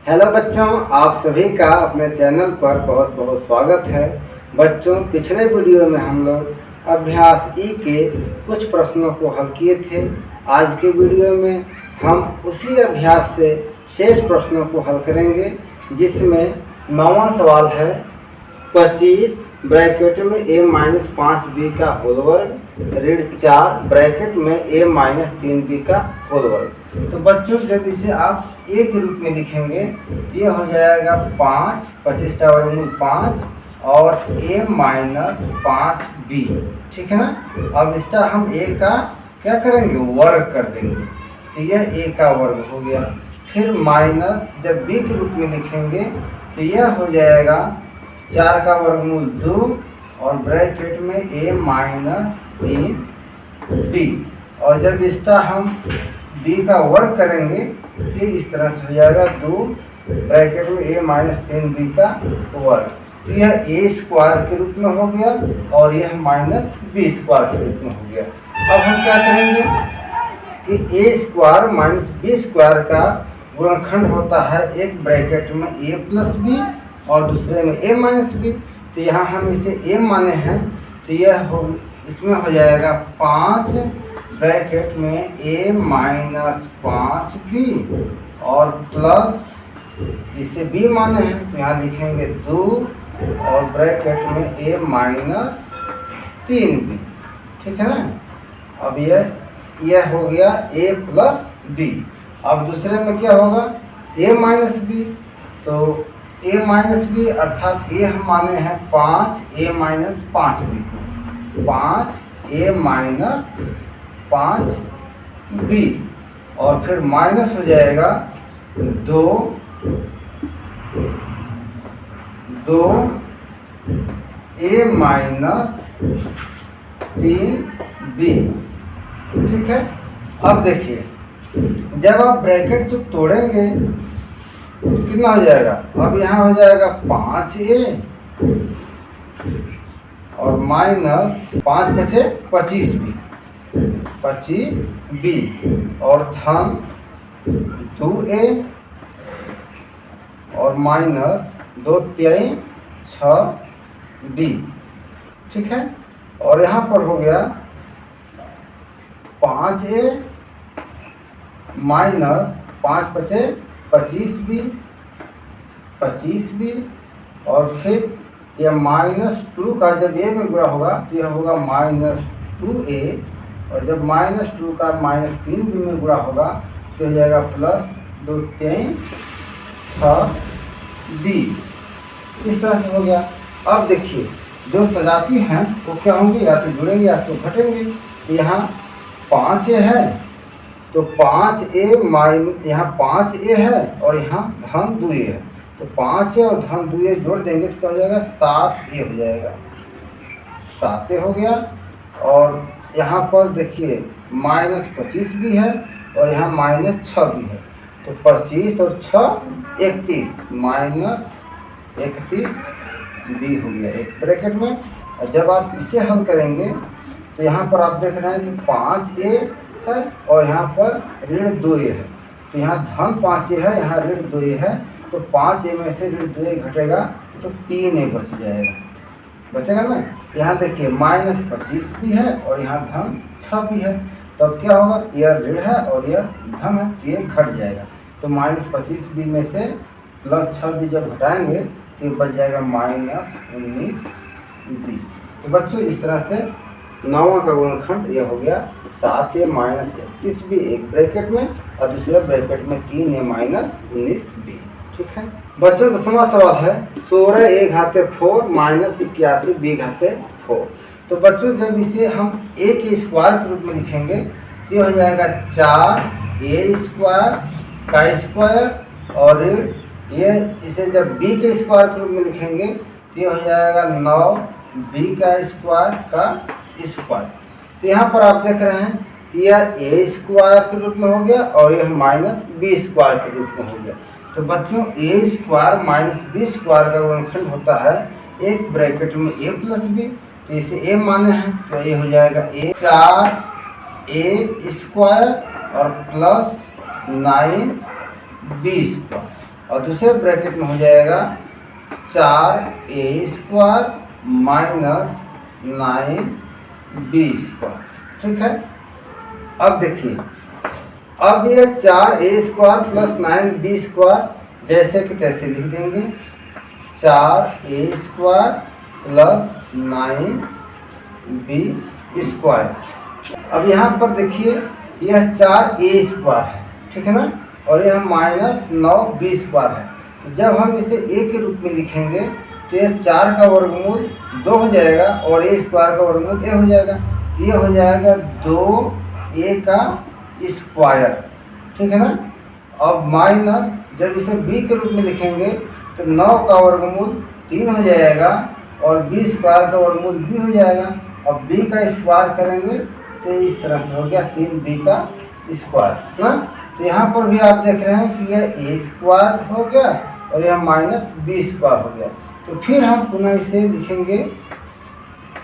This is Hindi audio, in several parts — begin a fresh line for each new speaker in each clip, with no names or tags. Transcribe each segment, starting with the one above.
हेलो बच्चों, आप सभी का अपने चैनल पर बहुत बहुत स्वागत है। बच्चों, पिछले वीडियो में हम लोग अभ्यास ई के कुछ प्रश्नों को हल किए थे। आज के वीडियो में हम उसी अभ्यास से शेष प्रश्नों को हल करेंगे, जिसमें 9वां सवाल है 25 ब्रैकेट में a-5b का होल वर्ग ऋण 4 ब्रैकेट में a-3b का होल वर्ग। तो बच्चों, जब इसे आप एक रूप में लिखेंगे तो ये हो जाएगा 5, 25 का वर्गमूल 5 और a-5b। ठीक है ना। अब इसका हम a का क्या करेंगे, वर्ग कर देंगे, तो यह a का वर्ग हो गया। फिर माइनस जब b के रूप में लिखेंगे तो यह हो जाएगा 4 का वर्गमूल 2 और ब्रैकेट में a-3b। और जब इसका हम b का वर्ग करेंगे तो इस तरह से हो जाएगा 2 ब्रैकेट में a-3b का वर्ग। तो यह a स्क्वायर के रूप में हो गया और यह माइनस b स्क्वायर के रूप में हो गया। अब हम क्या करेंगे कि a square minus b square का गुणनखंड होता है एक ब्रैकेट में a प्लस b और दूसरे में a माइनस b। तो यहाँ हम इसे a माने हैं, तो यह हो इसमें हो जाएगा 5 ब्रैकेट में a-5b और प्लस इसे b माने हैं, तो यहाँ लिखेंगे 2 और ब्रैकेट में a-3b। ठीक है ना। अब यह हो गया a प्लस b। अब दूसरे में क्या होगा, a माइनस b। तो a माइनस बी अर्थात a हम माने हैं 5 a-5b को, 5 a-5b और फिर माइनस हो जाएगा 2 a-3b। ठीक है। अब देखिए, जब आप ब्रैकेट तो तोड़ेंगे तो कितना हो जाएगा, अब यहाँ हो जाएगा 5a और माइनस 5 बचे 25b और धन 2a और माइनस 2-3 6b। ठीक है। और यहाँ पर हो गया 5a माइनस 5 बचे 25b और फिर यह -2 का जब a में गुणा होगा तो यह होगा -2a और जब -2 का -3b में गुणा होगा तो हो जाएगा प्लस 2-3 6b। इस तरह से हो गया। अब देखिए, जो सजाती हैं वो क्या होंगे, या तो जुड़ेंगे या तो घटेंगे। यहाँ 5a है तो 5a यहाँ 5a है और यहाँ धन 2a है, तो 5a और धन 2a जोड़ देंगे तो क्या हो जाएगा, 7a हो जाएगा, 7a हो गया। और यहाँ पर देखिए -25 भी है और यहाँ -6 भी है, तो 25 और 6 31 -31b हो गया एक ब्रैकेट में। और जब आप इसे हल करेंगे तो यहाँ पर आप देख रहे हैं कि 5a है और यहाँ पर ऋण 2a है, तो यहाँ धन 5a है, यहाँ ऋण 2a है, तो 5a में से ऋण 2a घटेगा तो 3a बच जाएगा, बचेगा ना। यहाँ देखिए -25 भी है और यहाँ धन 6 भी है, तो अब क्या होगा, यह ऋण है और यह धन है, ये घट जाएगा। तो -25b में से +6b जब घटाएंगे तो ये बच जाएगा -19b। तो बच्चों, इस तरह से 9वां का गुणनखंड यह हो गया 7a-31b एक ब्रैकेट में और दूसरे ब्रैकेट में 3a-19b। ठीक है बच्चों। 10वां सवाल है 16a⁴ -81b⁴। तो बच्चों, जब इसे हम a के स्क्वायर के रूप में लिखेंगे तो यह हो जाएगा 4a² का स्क्वायर और ये इसे जब b के स्क्वायर के रूप में लिखेंगे तो यह हो जाएगा 9b का स्क्वायर का स्क्वायर। तो यहाँ पर आप देख रहे हैं कि यह a स्क्वायर के रूप में हो गया और यह -b स्क्वायर के रूप में हो गया। तो बच्चों, a स्क्वायर - b स्क्वायर का गुणनखंड होता है एक ब्रैकेट में a प्लस b, तो इसे a माने हैं तो ये हो जाएगा 4a स्क्वायर और प्लस 9b स्क्वायर। और दूसरे ब्रैकेट में हो जाएगा 4a² माइनस 9b²। ठीक है। अब देखिए, अब ये 4a² प्लस 9b² जैसे कि तैसे लिख देंगे। 4a² plus 9b²। अब यहाँ पर देखिए, यह 4a² है, ठीक है ना, और यह माइनस 9b² है। तो जब हम इसे a के रूप में लिखेंगे तो यह 4 का वर्गमूल 2 हो जाएगा और a² का वर्गमूल a हो जाएगा। तो ये हो जाएगा 2a²। ठीक है ना। अब माइनस जब इसे b के रूप में लिखेंगे तो 9 का वर्गमूल 3 हो जाएगा और b² का वर्गमूल b हो जाएगा। अब b का स्क्वायर करेंगे तो इस तरह से हो गया 3b² ना। तो यहाँ पर भी आप देख रहे हैं कि यह a² हो गया और यह माइनस b² हो गया। तो फिर हम पुनः इसे लिखेंगे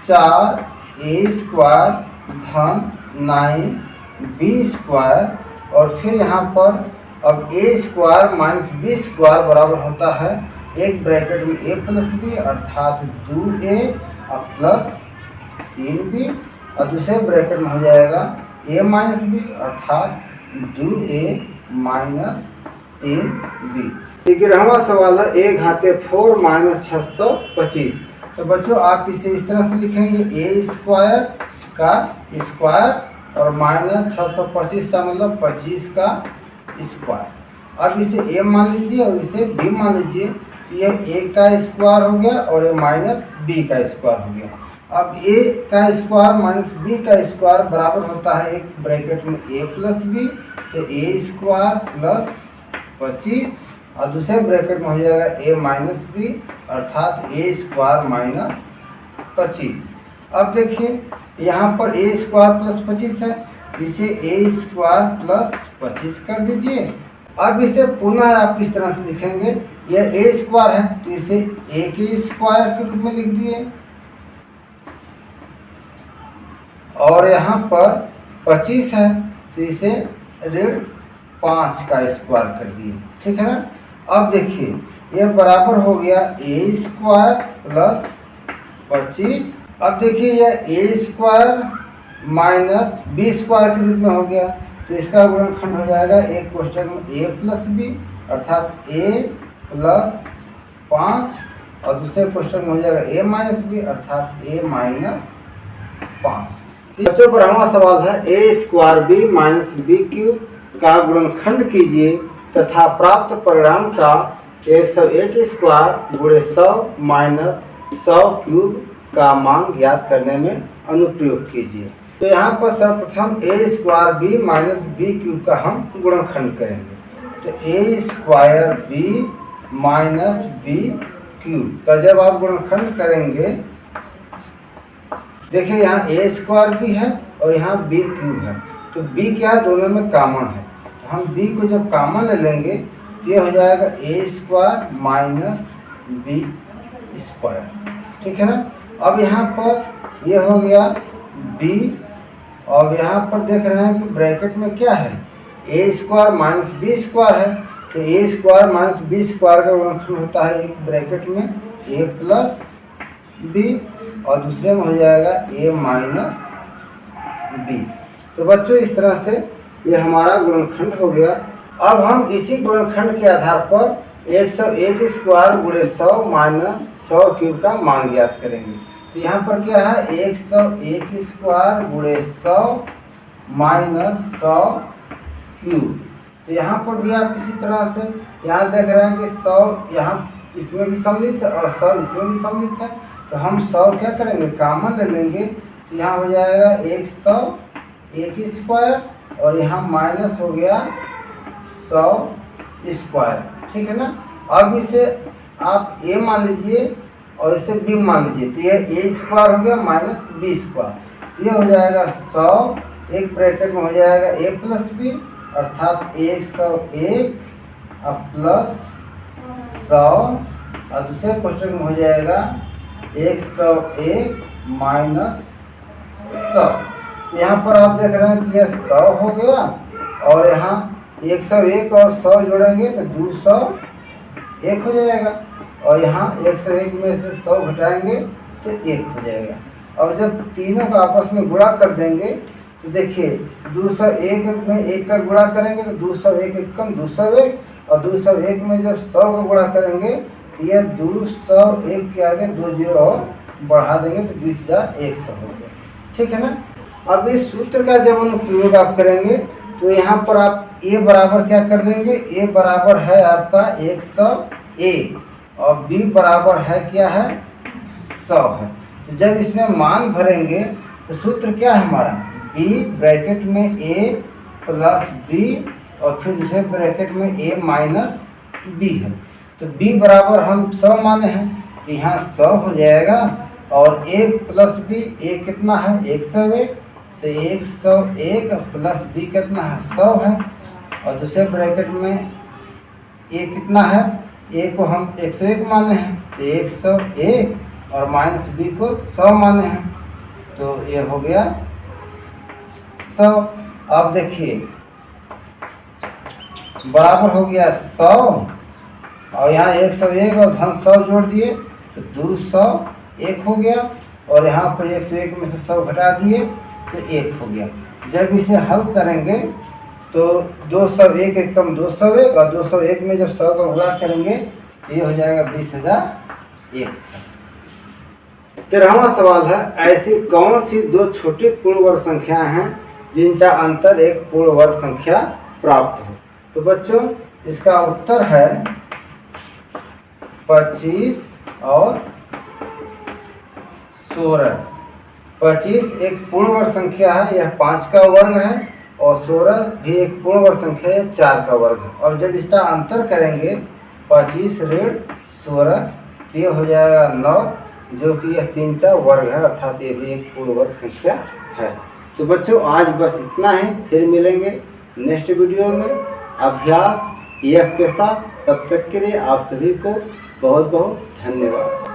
4a² धन 9b² और फिर यहाँ पर अब a² माइनस b² बराबर होता है एक ब्रैकेट में a प्लस b अर्थात 2a प्लस 3b और दूसरे ब्रैकेट में हो जाएगा a माइनस b अर्थात 2a माइनस 3b। 11वां सवाल है a घाते 4 माइनस 625। तो बच्चों आप इसे इस तरह से लिखेंगे a² का स्क्वायर और माइनस 625 का मतलब 25 का स्क्वायर। अब इसे a मान लीजिए और इसे b मान लीजिए। तो यह a का स्क्वायर हो गया और ये माइनस b का स्क्वायर हो गया। अब a का स्क्वायर माइनस b का स्क्वायर बराबर होता है एक ब्रैकेट में a प्लस b। तो a² प्लस 25 और दूसरे ब्रैकेट में हो जाएगा a माइनस b अर्थात a² माइनस 25। अब देखिए यहाँ पर a² प्लस 25 है, इसे a² प्लस 25 कर दीजिए। अब इसे पुनः आप इस तरह से लिखेंगे, यह a² है तो इसे a के स्क्वायर के रूप में लिख दिए और यहाँ पर 25 है तो इसे ऋण 5 का स्क्वायर कर दिए। ठीक है ना। अब देखिए यह बराबर हो गया a² प्लस 25। अब देखिए यह a² माइनस b² के रूप में हो गया तो इसका गुणनखंड हो जाएगा एक कोष्ठक में a प्लस b अर्थात a प्लस 5 और दूसरे कोष्ठक में हो जाएगा a माइनस b अर्थात a माइनस 5। बच्चों पर हमारा सवाल है a² b माइनस b³ का गुणनखंड कीजिए तथा प्राप्त परिणाम का 101² गुणे 100 माइनस 100³ का मान ज्ञात करने में अनुप्रयोग कीजिए। तो यहाँ पर सर्वप्रथम a² b माइनस b³ का हम गुणनखंड करेंगे। तो a² b माइनस b³ का जब आप गुणनखंड करेंगे, देखिए यहाँ a² b है और यहाँ b³ है तो b क्या है, दोनों में कॉमन है। तो हम b को जब कॉमन ले लेंगे तो ये हो जाएगा a² माइनस b²। ठीक है ना। अब यहाँ पर ये हो गया b और यहाँ पर देख रहे हैं कि ब्रैकेट में क्या है, a² माइनस b² है। तो a² माइनस b² का गुणनखंड होता है एक ब्रैकेट में a प्लस b और दूसरे में हो जाएगा a माइनस b। तो बच्चों इस तरह से ये हमारा गुणनखंड हो गया। अब हम इसी गुणनखंड के आधार पर 101² गुणे 100 माइनस 100³ का मान ज्ञात करेंगे। तो यहाँ पर क्या है, 101² गुणे 100 माइनस 100³। तो यहाँ पर भी आप इसी तरह से यहाँ देख रहे हैं कि 100 यहाँ इसमें भी सम्मिलित है और 100 इसमें भी सम्मिलित है। तो हम 100 क्या करेंगे, कॉमन ले लेंगे। तो यहाँ हो जाएगा 101² और यहाँ माइनस हो गया 100²। ठीक है ना। अब इसे आप a मान लीजिए और इसे b मान लीजिए। तो यह a² हो गया माइनस b²। ये हो जाएगा 100 एक ब्रैकेट में हो जाएगा a प्लस b अर्थात 101 प्लस 100 और दूसरे कोष्ठक में हो जाएगा 101 माइनस 100। तो यहाँ पर आप देख रहे हैं कि यह 100 हो गया और यहाँ 101 और 100 जोड़ेंगे तो 1 हो जाएगा। और यहाँ 101 में से 100 घटाएंगे तो 1 हो जाएगा। अब जब तीनों का आपस में गुणा कर देंगे तो देखिए 201 में 1 का गुणा करेंगे तो 201 एकम 201, और 201 में जब 100 का गुणा करेंगे तो यह 201 के आगे 2 जीरो और बढ़ा देंगे तो 20,100 हो गया। ठीक है ना। अब इस सूत्र का जब हम उपयोग आप करेंगे तो यहाँ पर आप a बराबर क्या कर देंगे, a बराबर है आपका 101 और b बराबर है क्या है 100 है। तो जब इसमें मान भरेंगे तो सूत्र क्या है हमारा, b ब्रैकेट में a प्लस b और फिर दूसरे ब्रैकेट में a माइनस b है। तो b बराबर हम 100 माने हैं तो यहाँ 100 हो जाएगा, और 1 प्लस b, a कितना है 101, तो 101 प्लस b कितना है 100 है, और दूसरे ब्रैकेट में a कितना है, a को हम 101 माने हैं तो 101 और माइनस b को 100 माने हैं तो ये हो गया 100। अब देखिए बराबर हो गया 100 और यहाँ 101 और धन 100 जोड़ दिए तो 201 हो गया, और यहाँ पर 101 में से 100 घटा दिए तो 1 हो गया। जब इसे हल करेंगे तो 201 एकम 201 और 201 में जब 100 का गुणा करेंगे तो ये हो जाएगा 20,100। 13वां सवाल है, ऐसी कौन सी दो छोटी पूर्ण वर्ग संख्याएं हैं जिनका अंतर एक पूर्ण वर्ग संख्या प्राप्त हो। तो बच्चों इसका उत्तर है 25 और 16। 25 एक पूर्ण वर्ग संख्या है, यह 5 का वर्ग है, और 16 भी एक पूर्ण वर्ग संख्या है, 4 का वर्ग है। और जब इसका अंतर करेंगे 25 ऋण 16 तो ये हो जाएगा 9, जो कि यह 3 का वर्ग है, अर्थात ये भी एक पूर्ण वर्ग संख्या है। तो बच्चों आज बस इतना ही, फिर मिलेंगे नेक्स्ट वीडियो में अभ्यास EF के साथ। तब तक के लिए आप सभी को बहुत बहुत धन्यवाद।